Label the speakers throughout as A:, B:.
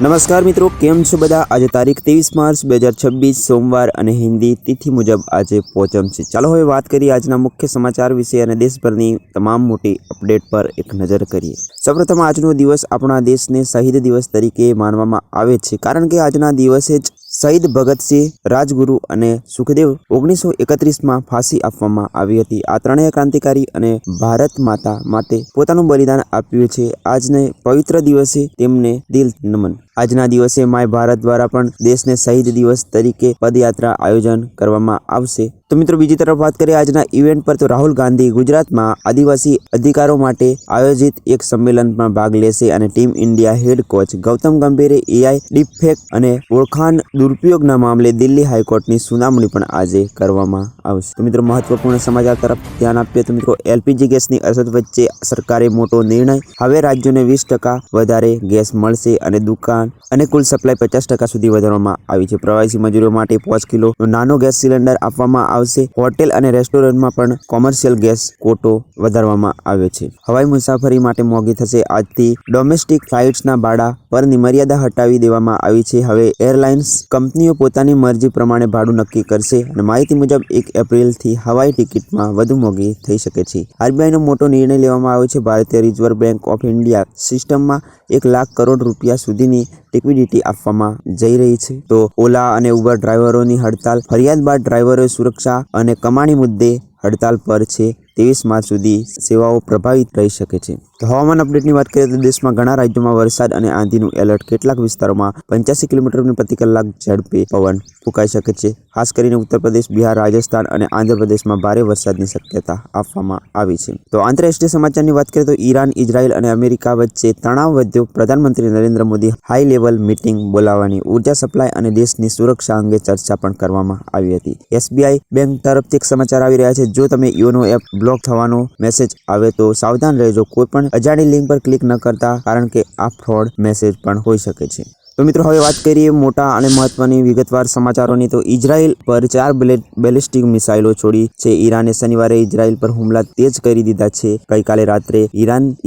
A: નમસ્કાર મિત્રો, કેમ છો બધા? આજે તારીખ 23 માર્ચ 2026 સોમવાર અને હિન્દી તિથિ મુજબ આજે પોચમ છે। ચાલો હવે વાત કરીએ આજના મુખ્ય સમાચાર વિશે અને દેશભરની તમામ મોટી અપડેટ પર એક નજર કરીએ। સૌપ્રથમ આજનો દિવસ આપણા દેશને શહીદ દિવસ તરીકે માનવામાં આવે છે, કારણ કે આજના દિવસે જ શહીદ ભગતસિંહ, રાજગુરુ અને સુખદેવ 1931માં ફાંસી આપવામાં આવી હતી। આ ત્રણેય ક્રાંતિકારી અને ભારત માતા માટે પોતાનું બલિદાન આપ્યું છે। આજને પવિત્ર દિવસે તેમને દિલ નમન। આજના દિવસે માય ભારત દ્વારા પણ દેશને શહીદ દિવસ તરીકે પદયાત્રા આયોજન કરવામાં આવશે। તો મિત્રો બીજી તરફ વાત કરીએ આજના ઇવેન્ટ પર, તો રાહુલ ગાંધી ગુજરાતમાં આદિવાસી અધિકારો માટે આયોજિત એક સંમેલનમાં ભાગ લેશે અને team India head coach Gautam ગંભીરે એઆઈ ડીપફેક અને ઓળખાણ દુરુપયોગના મામલે દિલ્હી હાઈકોર્ટની સુનાવણી પણ આજે કરવામાં આવશે। તો મિત્રો મહત્વપૂર્ણ સમાચાર તરફ ધ્યાન આપીએ તો મિત્રો એલપીજી ગેસની અછત વચ્ચે સરકારે મોટો નિર્ણય, હવે રાજ્યોને 20% વધારે ગેસ મળશે અને દુકાન અને કુલ સપ્લાય 50% સુધી વધારવામાં આવી છે। પ્રવાસી મજૂરો માટે 5 કિલો નાનો ગેસ સિલિન્ડર આપવામાં આવશે। હોટેલ અને રેસ્ટોરન્ટમાં પણ કોમર્શિયલ ગેસ કોટો વધારવામાં આવ્યો છે। હવાઈ મુસાફરી માટે મોંઘી થશે। આજથી ડોમેસ્ટિક ફ્લાઇટ્સના ભાડા પરની મર્યાદા હટાવી દેવામાં આવી છે। હવે એરલાઇન્સ કંપનીઓ પોતાની મરજી પ્રમાણે ભાડું નક્કી કરશે અને માહિતી મુજબ 1 એપ્રિલથી હવાઈ ટિકિટમાં વધુ મોંઘી થઈ શકે છે। આરબીઆઈનો મોટો નિર્ણય લેવામાં આવ્યો છે। ભારતીય રિઝર્વ બેંક ઓફ ઇન્ડિયા સિસ્ટમમાં 1 લાખ કરોડ રૂપિયા સુધીની લિક્વિડિટી આપવામાં જઈ રહી છે। તો ઓલા અને ઉબર ડ્રાઈવરોની હડતાલ, ફરિયાદ બાદ ડ્રાઈવરોએ સુરક્ષા અને કમાણી મુદ્દે હડતાલ પર છે। 23 માર્ચ સુધી સેવાઓ પ્રભાવિત રહી શકે છે। તો હવામાન અપડેટની વાત કરીએ તો દેશમાં ઘણા રાજ્યોમાં વરસાદ અને આંધીનું એલર્ટ। કેટલાક વિસ્તારોમાં 85 કિલોમીટર પ્રતિ કલાક ઝડપે પવન ફૂંકાઈ શકે છે। ખાસ કરીને ઉત્તર પ્રદેશ, બિહાર, રાજસ્થાન અને આંધ્રપ્રદેશમાં ભારે વરસાદની શક્યતા આપવામાં આવી છે। તો આંતરરાષ્ટ્રીય સમાચારની વાત કરીએ તો ઈરાન, ઇઝરાયલ અને અમેરિકા વચ્ચે તણાવ વધ્યો। પ્રધાનમંત્રી Narendra Modi high level meeting બોલાવવાની, ઉર્જા સપ્લાય અને દેશની સુરક્ષા અંગે ચર્ચા પણ કરવામાં આવી હતી। એસબીઆઈ બેંક તરફથી એક સમાચાર આવી રહ્યા છે, જો તમે યોનો એપ બ્લોક થવાનો મેસેજ આવે તો સાવધાન રહેજો। કોઈ પણ અજાણી લિંક પર ક્લિક ન કરતા, કારણ કે આ ફ્રોડ મેસેજ પણ હોઈ શકે છે। તો મિત્રો હવે વાત કરીએ મોટા અને મહત્વની વિગતવાર સમાચારોની, તો ઇઝરાયલ પર 4 બેલિસ્ટિક મિસાઇલો છોડી છે। ઈરાને શનિવારે ઇઝરાયલ પર હુમલા તેજ કરી દીધા છે। ગઈકાલે રાત્રે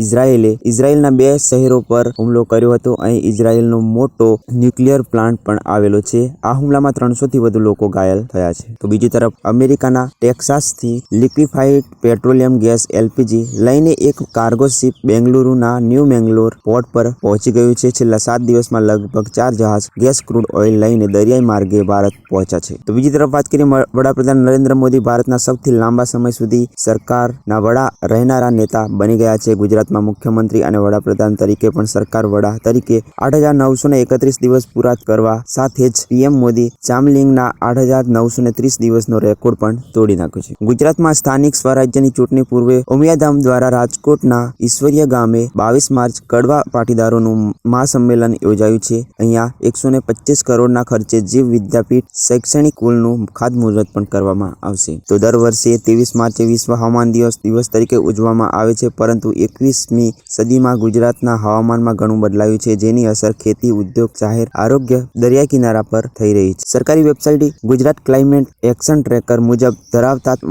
A: ઇઝરાયેલે ઇઝરાયલના 2 શહેરો પર હુમલો કર્યો હતો। અહીં ઇઝરાયલનો મોટો ન્યુક્લિયર પ્લાન્ટ પણ આવેલો છે। આ હુમલામાં 300થી વધુ લોકો ઘાયલ થયા છે। તો બીજી તરફ અમેરિકાના ટેક્સાસથી લિક્વિફાઈડ પેટ્રોલિયમ ગેસ એલપીજી લઈને એક કાર્ગો શિપ બેંગલુરુના ન્યૂ મેંગલોર પોર્ટ પર પહોંચી ગયું છે। છેલ્લા 7 દિવસમાં લગભગ 4 જહાજ ગેસ ક્રૂડ ઓઇલ લઈને દરિયાઈ માર્ગે ભારત પહોંચ્યા છે। તો બીજી તરફ વાત કરીએ વડાપ્રધાન નરેન્દ્ર મોદી ભારતના સૌથી લાંબા સમય સુધી સરકારના વડા રહેનારા નેતા બની ગયા છે। ગુજરાતમાં મુખ્યમંત્રી અને વડાપ્રધાન તરીકે પણ સરકાર વડા તરીકે 8,931 દિવસ પૂરા કરવા સાથે જ પીએમ મોદી ચામલિંગના 8,930 દિવસનો રેકોર્ડ પણ તોડી નાખ્યો છે। ગુજરાતમાં સ્થાનિક સ્વરાજ્યની ચૂંટણી પૂર્વે ઉમિયાધામ દ્વારા રાજકોટના ઈશ્વરીય ગામે 22 માર્ચ કડવા પાટીદારોનું મહાસંમેલન યોજાયું છે। અહીંયા 125 કરોડના ખર્ચે જીવ વિદ્યાપીઠ શૈક્ષણિક સ્કૂલનું ખાતમુહૂર્ત પણ કરવામાં આવશે। તો દર વર્ષે 23 માર્ચે વિશ્વ હવામાન દિવસ તરીકે ઉજવવામાં આવે છે, પરંતુ 21મી સદીમાં ગુજરાતના હવામાનમાં ઘણું બદલાયું છે, જેની અસર ખેતી, ઉદ્યોગ, જાહેર આરોગ્ય, દરિયા કિનારા પર થઈ રહી છે। સરકારી website Gujarat climate action tracker મુજબ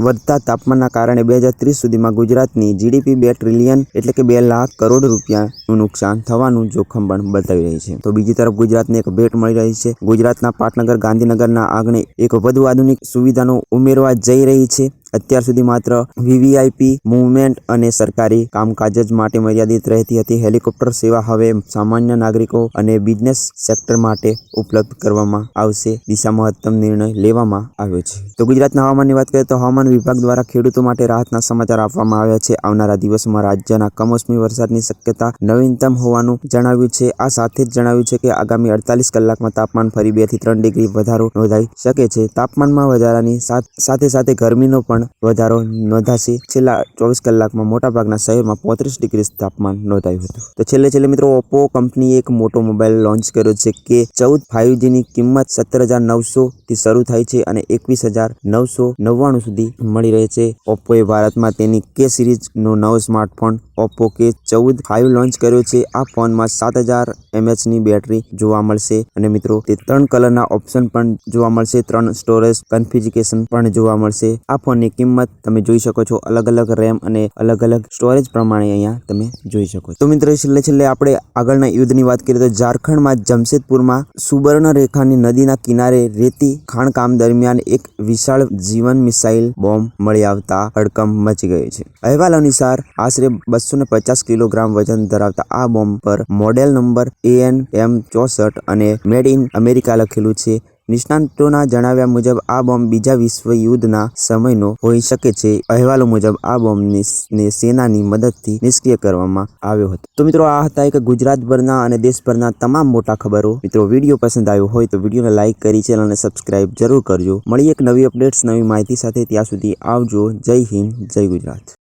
A: વધતા તાપમાનના કારણે 2030 સુધીમાં ગુજરાતની જીડીપી 2 ટ્રિલિયન એટલે કે 2 લાખ કરોડ રૂપિયાનું નુકસાન થવાનું જોખમ પણ બતાવી રહી છે। તો બીજી તરફ ગુજરાતને એક ભેટ મળી રહી છે। ગુજરાતના પાટનગર ગાંધીનગરના આંગણે એક વધુ આધુનિક સુવિધાનો ઉમેરવા જઈ રહી છે। અત્યાર સુધી માત્ર વીવીઆઈપી મૂવમેન્ટ અને સરકારી કામકાજ જ માટે મર્યાદિત રહેતી હતી। હેલિકોપ્ટર સેવા હવે સામાન્ય નાગરિકો અને બિઝનેસ સેક્ટર માટે ઉપલબ્ધ કરવામાં આવશે। દિશા મહત્તમ નિર્ણય લેવામાં આવ્યો છે। તો ગુજરાતના હવામાનની વાત કરીએ તો હવામાન વિભાગ દ્વારા ખેડૂતો માટે રાહતના સમાચાર આપવામાં આવ્યા છે। આવનારા દિવસોમાં રાજ્યના કમોસમી વરસાદની શક્યતા નવીનતમ હોવાનું જણાવ્યું છે। આ સાથે જ જણાવ્યું છે કે આગામી 48 કલાકમાં તાપમાન ફરી 2 થી 3 ડિગ્રી વધારો નોંધાઈ શકે છે। તાપમાનમાં વધારાની સાથે ગરમીનો પણ વધારો નોંધાશે। છેલ્લા 24 કલાકમાં મોટાભાગના શહેરમાં 35 ડિગ્રી તાપમાન નોંધાયું હતું। તો છેલ્લે મિત્રો ઓપ્પો કંપનીએ એક મોટો મોબાઈલ લોન્ચ કર્યો છે કે 14 5Gની કિંમત 17,900 થી શરૂ થાય છે અને 21,999 સુધી મળી રહે છે। ઓપ્પોએ ભારતમાં તેની કે સિરીઝનો નવો સ્માર્ટફોન ઓપ્પો K14 5 લોન્ચ કર્યો છે। આ ફોનમાં 7000 mAhની બેટરી જોવા મળશે અને મિત્રો તે 3 કલરના ઓપ્શન પણ જોવા મળશે, 3 સ્ટોરેજ કન્ફિગરેશન પણ જોવા મળશે। આ ફોનની બોમ્બની કિંમત તમે જોઈ શકો છો, અલગ અલગ રેમ અને અલગ અલગ સ્ટોરેજ પ્રમાણે અહીંયા તમે જોઈ શકો છો। તો મિત્રો છેલ્લે આપણે આગળના યુદ્ધની વાત કરીએ તો ઝારખંડમાં જમશેદપુરમાં સુવર્ણ રેખાની નદીના કિનારે રેતી ખાણકામ દરમિયાન એક વિશાળ જીવન મિસાઇલ બોમ્બ મળી આવતા હડકંપ મચી ગયો છે। અહેવાલ અનુસાર આશરે 250 કિલોગ્રામ વજન ધરાવતા આ બોમ્બ પર મોડેલ નંબર AN-M64 અને મેડ ઇન અમેરિકા લખેલું છે। નિષ્ણાતોના જણાવ્યા મુજબ આ બોમ્બ બીજા વિશ્વ યુદ્ધના સમયનો હોઈ શકે છે। અહેવાલો મુજબ આ બોમ્બને સેનાની મદદથી નિષ્ક્રિય કરવામાં આવ્યો હતો। તો મિત્રો આ હતા એક ગુજરાતભરના અને દેશભરના તમામ મોટા ખબરો। મિત્રો વિડીયો પસંદ આવ્યો હોય તો વિડીયોને લાઇક કરી ચેનલને સબસ્ક્રાઇબ જરૂર કરજો। મળીએ એક નવી અપડેટ્સ નવી માહિતી સાથે, ત્યાં સુધી આવજો। જય હિન્દ, જય ગુજરાત।